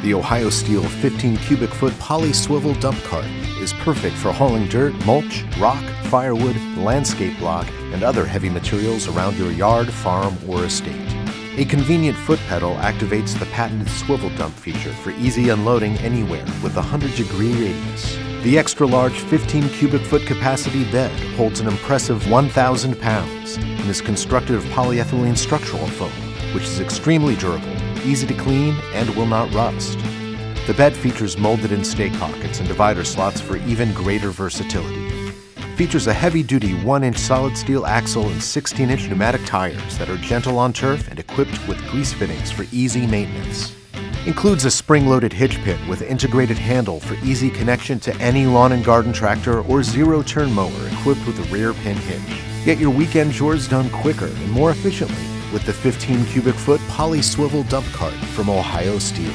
The Ohio Steel 15 cubic foot poly swivel dump cart is perfect for hauling dirt, mulch, rock, firewood, landscape block, and other heavy materials around your yard, farm, or estate. A convenient foot pedal activates the patented swivel dump feature for easy unloading anywhere with a 100-degree radius. The extra-large 15 cubic foot capacity bed holds an impressive 1,000 pounds and is constructed of polyethylene structural foam, which is extremely durable, easy to clean, and will not rust. The bed features molded-in stake pockets and divider slots for even greater versatility. Features a heavy-duty 1-inch solid steel axle and 16-inch pneumatic tires that are gentle on turf and equipped with grease fittings for easy maintenance. Includes a spring-loaded hitch pin with integrated handle for easy connection to any lawn and garden tractor or zero-turn mower equipped with a rear pin hitch. Get your weekend chores done quicker and more efficiently with the 15 cubic foot poly swivel dump cart from Ohio Steel.